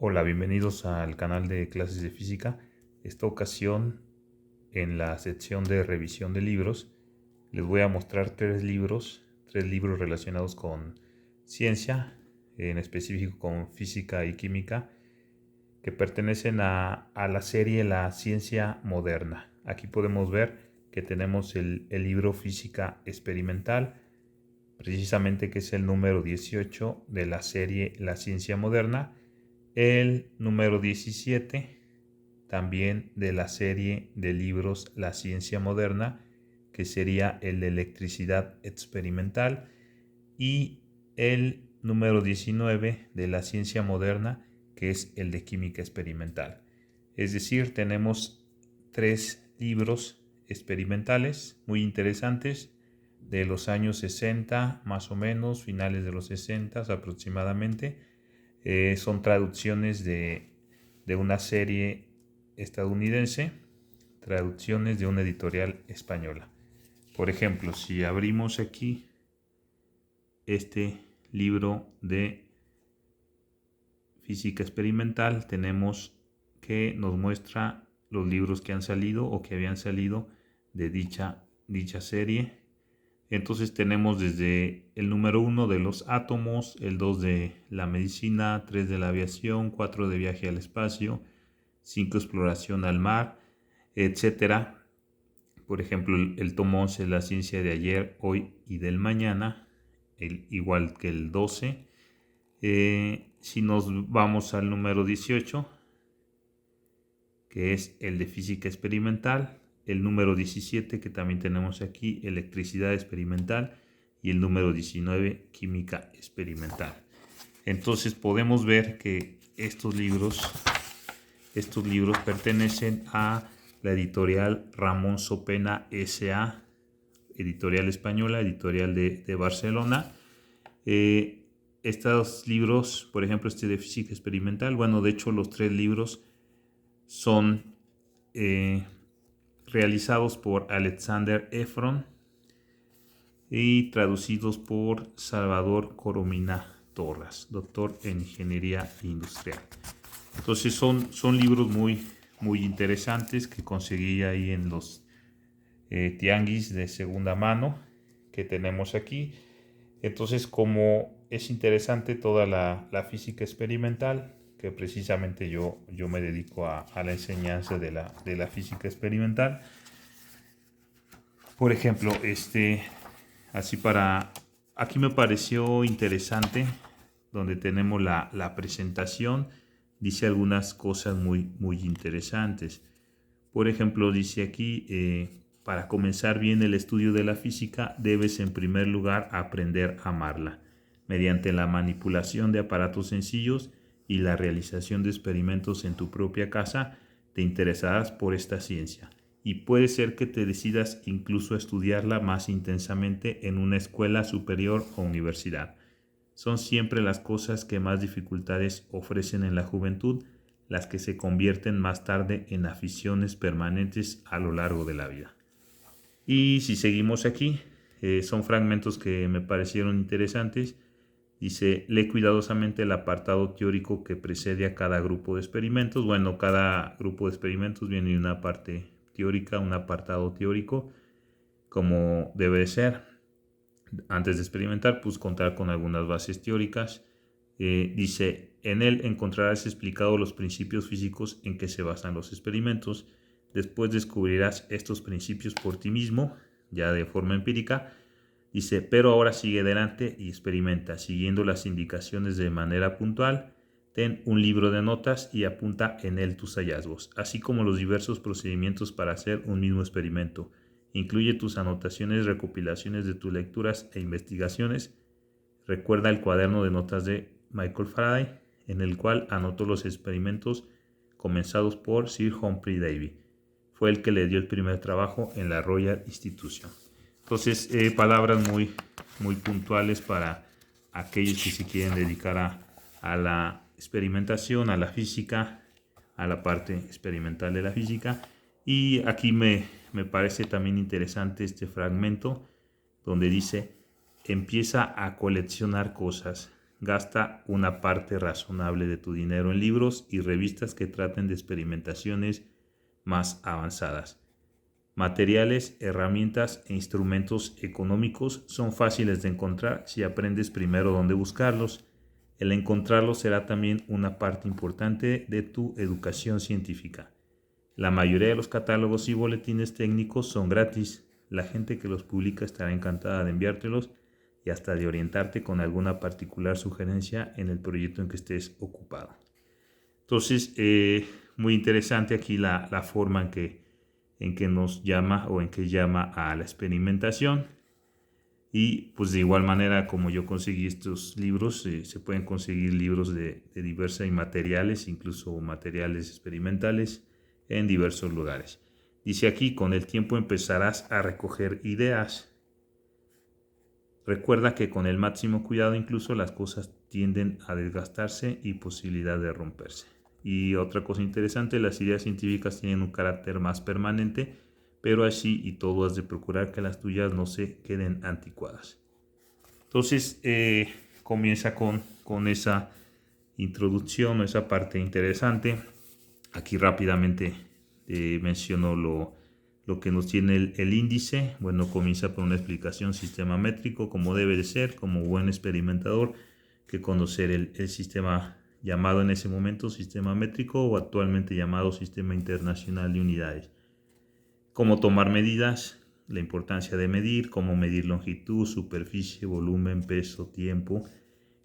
Hola, bienvenidos al canal de clases de física. Esta ocasión, en la sección de revisión de libros, les voy a mostrar tres libros relacionados con ciencia, en específico con física y química, que pertenecen a la serie La Ciencia Moderna. Aquí podemos ver que tenemos el libro Física Experimental, precisamente que es el número 18 de la serie La Ciencia Moderna, el número 17 también de la serie de libros La Ciencia Moderna, que sería el de Electricidad Experimental, y el número 19 de la Ciencia Moderna, que es el de Química Experimental. Es decir, tenemos tres libros experimentales muy interesantes de los años 60, más o menos, finales de los 60 aproximadamente. Son traducciones de una serie estadounidense, traducciones de una editorial española. Por ejemplo, si abrimos aquí este libro de física experimental, tenemos que nos muestra los libros que han salido o que habían salido de dicha serie. Entonces tenemos desde el número 1 de los átomos, el 2 de la medicina, 3 de la aviación, 4 de viaje al espacio, 5 exploración al mar, etcétera. Por ejemplo, el tomo 11 es la ciencia de ayer, hoy y del mañana, igual que el 12. Si nos vamos al número 18, que es el de física experimental, el número 17 que también tenemos aquí, electricidad experimental, y el número 19, química experimental. Entonces podemos ver que estos libros pertenecen a la editorial Ramón Sopena S.A., editorial española, editorial de Barcelona. Estos libros, por ejemplo, este de física experimental, bueno, de hecho los tres libros son realizados por Alexander Efron y traducidos por Salvador Coromina Torras, doctor en ingeniería industrial. Entonces son libros muy interesantes que conseguí ahí en los tianguis de segunda mano que tenemos aquí. Entonces, como es interesante toda la física experimental, que precisamente yo me dedico a la enseñanza de la física experimental. Por ejemplo, aquí me pareció interesante, donde tenemos la presentación, dice algunas cosas muy interesantes. Por ejemplo, dice aquí, para comenzar bien el estudio de la física, debes en primer lugar aprender a amarla, mediante la manipulación de aparatos sencillos y la realización de experimentos en tu propia casa. Te interesarás por esta ciencia y puede ser que te decidas incluso a estudiarla más intensamente en una escuela superior o universidad. Son siempre las cosas que más dificultades ofrecen en la juventud las que se convierten más tarde en aficiones permanentes a lo largo de la vida. Y si seguimos aquí, son fragmentos que me parecieron interesantes. Dice, lee cuidadosamente el apartado teórico que precede a cada grupo de experimentos. Bueno, cada grupo de experimentos viene de una parte teórica, un apartado teórico, como debe de ser. Antes de experimentar, pues contar con algunas bases teóricas. Dice, en él encontrarás explicados los principios físicos en que se basan los experimentos. Después descubrirás estos principios por ti mismo, ya de forma empírica. Dice, pero ahora sigue adelante y experimenta, siguiendo las indicaciones de manera puntual. Ten un libro de notas y apunta en él tus hallazgos, así como los diversos procedimientos para hacer un mismo experimento. Incluye tus anotaciones, recopilaciones de tus lecturas e investigaciones. Recuerda el cuaderno de notas de Michael Faraday, en el cual anotó los experimentos comenzados por Sir Humphrey Davy. Fue el que le dio el primer trabajo en la Royal Institution. Entonces, palabras muy puntuales para aquellos que se quieren dedicar a la experimentación, a la física, a la parte experimental de la física. Y aquí me parece también interesante este fragmento donde dice, empieza a coleccionar cosas. gasta una parte razonable de tu dinero en libros y revistas que traten de experimentaciones más avanzadas. Materiales, herramientas e instrumentos económicos son fáciles de encontrar si aprendes primero dónde buscarlos. El encontrarlos será también una parte importante de tu educación científica. La mayoría de los catálogos y boletines técnicos son gratis. La gente que los publica estará encantada de enviártelos y hasta de orientarte con alguna particular sugerencia en el proyecto en que estés ocupado. Entonces, muy interesante aquí la forma en que nos llama o en que llama a la experimentación. Y pues de igual manera como yo conseguí estos libros, se pueden conseguir libros de diversos materiales, incluso materiales experimentales en diversos lugares. Dice aquí, con el tiempo empezarás a recoger ideas. Recuerda que con el máximo cuidado incluso las cosas tienden a desgastarse y posibilidad de romperse. Y otra cosa interesante, las ideas científicas tienen un carácter más permanente, pero así y todo has de procurar que las tuyas no se queden anticuadas. Entonces comienza con esa introducción o esa parte interesante. Aquí rápidamente menciono lo que nos tiene el índice. Bueno, comienza por una explicación sistema métrico, como debe de ser, como buen experimentador, que conocer el sistema llamado en ese momento sistema métrico o actualmente llamado sistema internacional de unidades. Cómo tomar medidas, la importancia de medir, cómo medir longitud, superficie, volumen, peso, tiempo.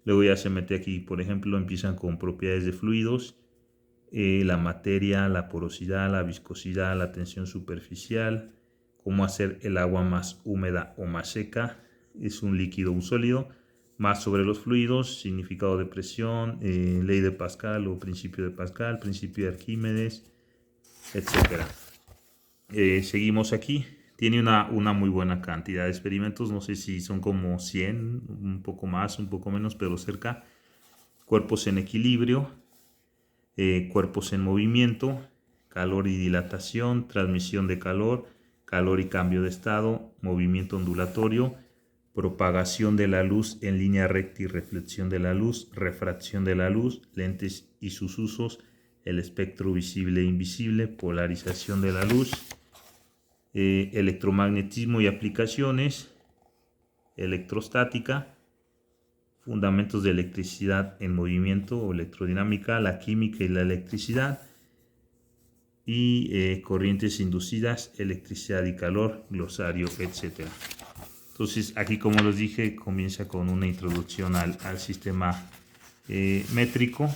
Luego ya se mete aquí, por ejemplo, empiezan con propiedades de fluidos, la materia, la porosidad, la viscosidad, la tensión superficial, cómo hacer el agua más húmeda o más seca, es un líquido o un sólido, más sobre los fluidos, significado de presión, ley de Pascal o principio de Pascal, principio de Arquímedes, etc. Seguimos aquí. Tiene una muy buena cantidad de experimentos, no sé si son como 100, un poco más, un poco menos, pero cerca. Cuerpos en equilibrio, cuerpos en movimiento, calor y dilatación, transmisión de calor, calor y cambio de estado, movimiento ondulatorio, propagación de la luz en línea recta y reflexión de la luz, refracción de la luz, lentes y sus usos, el espectro visible e invisible, polarización de la luz, electromagnetismo y aplicaciones, electrostática, fundamentos de electricidad en movimiento o electrodinámica, la química y la electricidad, y corrientes inducidas, electricidad y calor, glosario, etc. Entonces aquí, como les dije, comienza con una introducción al sistema métrico,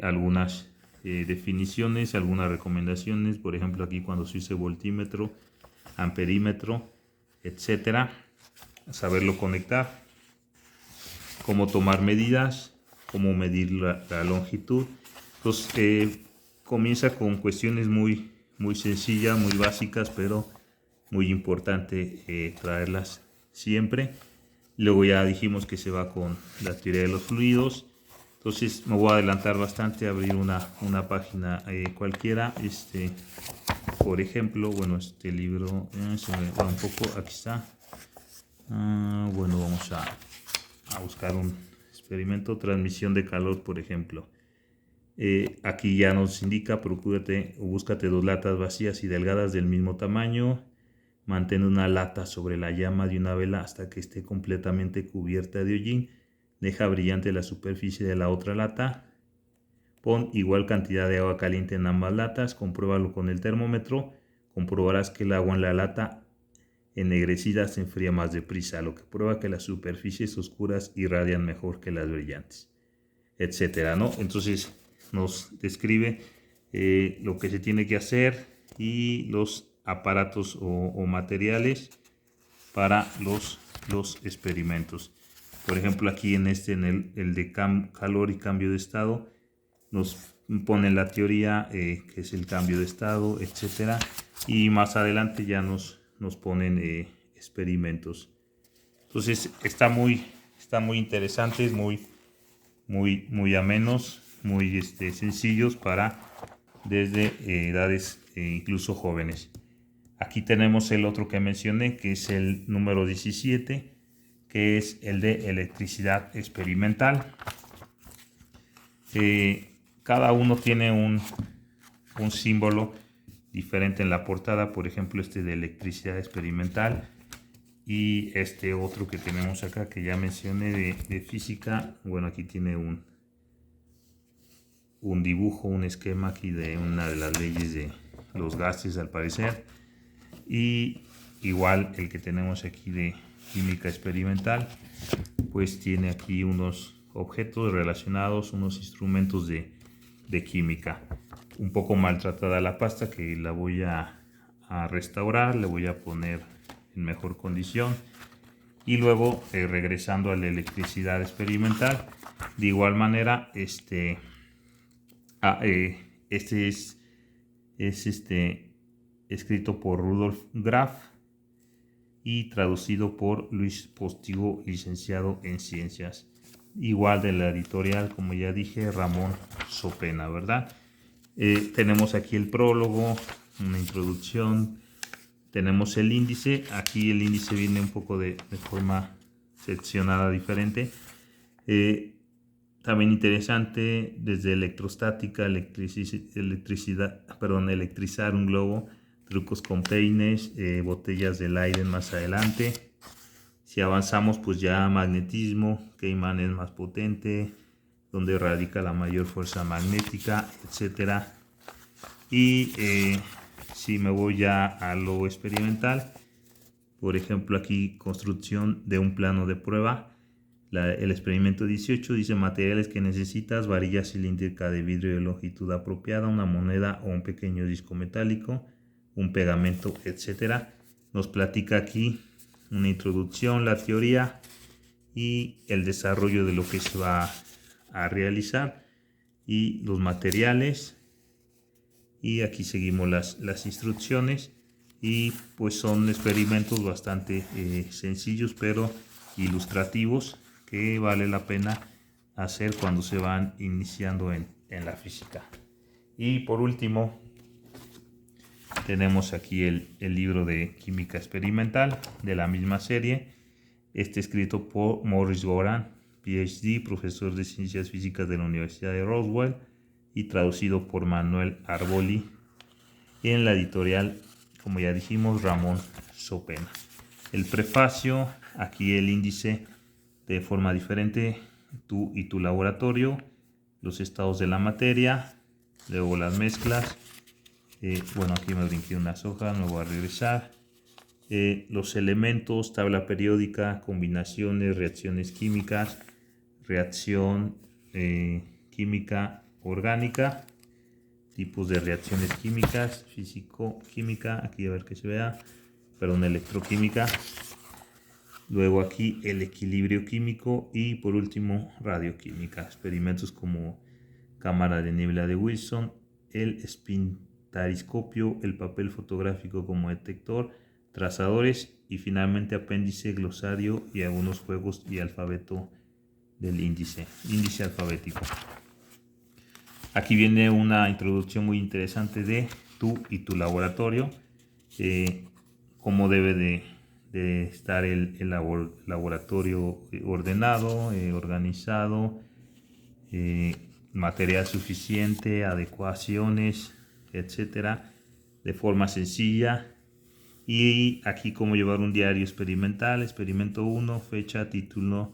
algunas definiciones, algunas recomendaciones, por ejemplo aquí cuando se dice voltímetro, amperímetro, etcétera, saberlo conectar, cómo tomar medidas, cómo medir la longitud. Entonces comienza con cuestiones muy sencillas, muy básicas, pero muy importante traerlas siempre. Luego ya dijimos que se va con la teoría de los fluidos. Entonces me voy a adelantar bastante a abrir una página cualquiera. Por ejemplo, bueno, este libro se me va un poco, aquí está. Bueno, vamos a buscar un experimento, transmisión de calor, por ejemplo. Aquí ya nos indica, procúrate o búscate 2 latas vacías y delgadas del mismo tamaño. Mantén una lata sobre la llama de una vela hasta que esté completamente cubierta de hollín. Deja brillante la superficie de la otra lata. Pon igual cantidad de agua caliente en ambas latas. Compruébalo con el termómetro. Comprobarás que el agua en la lata ennegrecida se enfría más deprisa, lo que prueba que las superficies oscuras irradian mejor que las brillantes, etcétera, ¿no? Entonces nos describe lo que se tiene que hacer y los aparatos o materiales para los experimentos. Por ejemplo, aquí en el de calor y cambio de estado, nos pone la teoría que es el cambio de estado, etcétera, y más adelante ya nos ponen experimentos. Entonces está muy interesante, muy amenos, muy sencillos para desde edades incluso jóvenes. Aquí tenemos el otro que mencioné, que es el número 17, que es el de electricidad experimental. Cada uno tiene un símbolo diferente en la portada, por ejemplo este de electricidad experimental y este otro que tenemos acá que ya mencioné de física. Bueno, aquí tiene un dibujo, un esquema aquí de una de las leyes de los gases al parecer, y igual el que tenemos aquí de química experimental pues tiene aquí unos objetos relacionados, unos instrumentos de química. Un poco maltratada la pasta que la voy a restaurar, le voy a poner en mejor condición. Y luego regresando a la electricidad experimental, de igual manera este es escrito por Rudolf Graf y traducido por Luis Postigo, licenciado en ciencias. Igual de la editorial, como ya dije, Ramón Sopena, ¿verdad? Tenemos aquí el prólogo, una introducción, tenemos el índice. Aquí el índice viene un poco de forma seccionada diferente. También interesante, desde electrostática, electrizar un globo, trucos con peines, botellas de Leiden más adelante. Si avanzamos, pues ya magnetismo, qué imán es más potente, dónde radica la mayor fuerza magnética, etcétera. Y si me voy ya a lo experimental, por ejemplo aquí construcción de un plano de prueba. El experimento 18 dice materiales que necesitas: varilla cilíndrica de vidrio de longitud apropiada, una moneda o un pequeño disco metálico, un pegamento, etcétera. Nos platica aquí una introducción, la teoría y el desarrollo de lo que se va a realizar y los materiales. Y aquí seguimos las instrucciones y pues son experimentos bastante sencillos pero ilustrativos que vale la pena hacer cuando se van iniciando en la física. Y por último tenemos aquí el libro de química experimental de la misma serie, escrito por Maurice Goran, PhD, profesor de ciencias físicas de la Universidad de Roswell, y traducido por Manuel Arboli, en la editorial, como ya dijimos, Ramón Sopena. El prefacio, aquí el índice de forma diferente, tú y tu laboratorio, los estados de la materia, luego las mezclas. Bueno, aquí me brinqué unas hojas, me voy a regresar. Los elementos, tabla periódica, combinaciones, reacciones químicas, reacción química orgánica, tipos de reacciones químicas, físico-química, aquí a ver que se vea, perdón, electroquímica. Luego aquí el equilibrio químico y por último radioquímica. Experimentos como cámara de niebla de Wilson, el espintariscopio, el papel fotográfico como detector, trazadores y finalmente apéndice, glosario y algunos juegos y alfabeto del índice alfabético. Aquí viene una introducción muy interesante de tú y tu laboratorio, cómo debe de estar el laboratorio ordenado, organizado, material suficiente, adecuaciones, etcétera, de forma sencilla. Y aquí cómo llevar un diario experimental, experimento 1, fecha, título,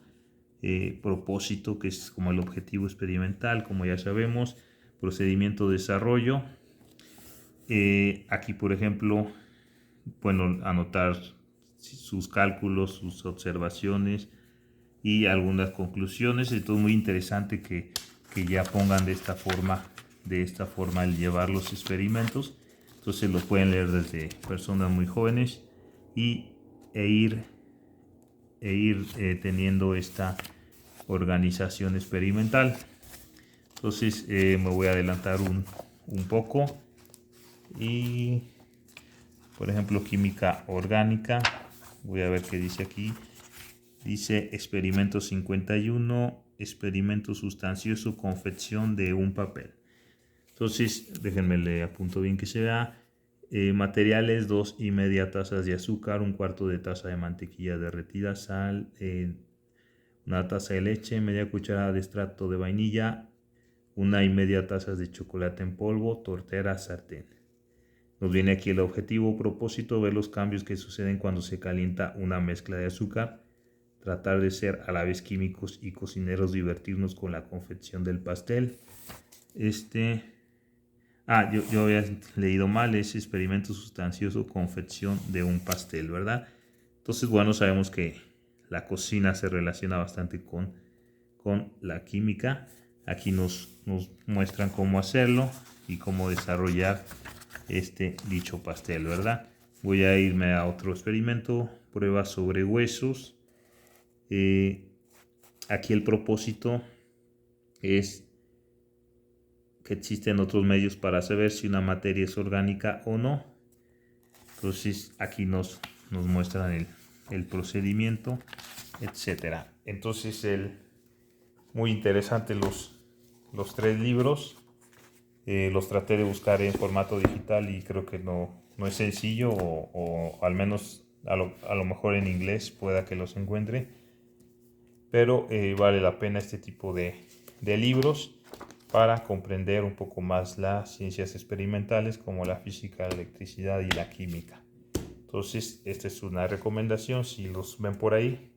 propósito, que es como el objetivo experimental, como ya sabemos, procedimiento de desarrollo. Aquí por ejemplo, bueno, anotar sus cálculos, sus observaciones y algunas conclusiones. Esto es muy interesante que ya pongan de esta forma el llevar los experimentos. Entonces lo pueden leer desde personas muy jóvenes e ir teniendo esta organización experimental. Entonces me voy a adelantar un poco y por ejemplo química orgánica, voy a ver qué dice aquí. Dice experimento 51, experimento sustancioso, confección de un papel. Entonces déjenme le apunto bien que se vea. Materiales: 2,5 tazas de azúcar, 1/4 de taza de mantequilla derretida, sal, 1 taza de leche, media cucharada de extracto de vainilla, 1,5 tazas de chocolate en polvo, tortera, sartén. Nos viene aquí el objetivo: propósito, ver los cambios que suceden cuando se calienta una mezcla de azúcar, tratar de ser a la vez químicos y cocineros, divertirnos con la confección del pastel. Yo había leído mal, es experimento sustancioso, confección de un pastel, ¿verdad? Entonces, bueno, sabemos que la cocina se relaciona bastante con la química. Aquí nos muestran cómo hacerlo y cómo desarrollar dicho pastel, ¿verdad? Voy a irme a otro experimento: prueba sobre huesos. Aquí el propósito es que existen otros medios para saber si una materia es orgánica o no. Entonces aquí nos muestran el procedimiento, etcétera. Entonces muy interesante los 3 libros. Los traté de buscar en formato digital y creo que no es sencillo, o al menos a lo mejor en inglés pueda que los encuentre, pero vale la pena este tipo de libros para comprender un poco más las ciencias experimentales como la física, la electricidad y la química. Entonces, esta es una recomendación: si los ven por ahí,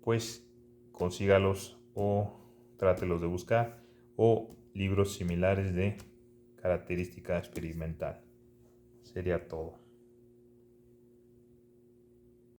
pues consígalos o trátelos de buscar, o libros similares de característica experimental. Sería todo.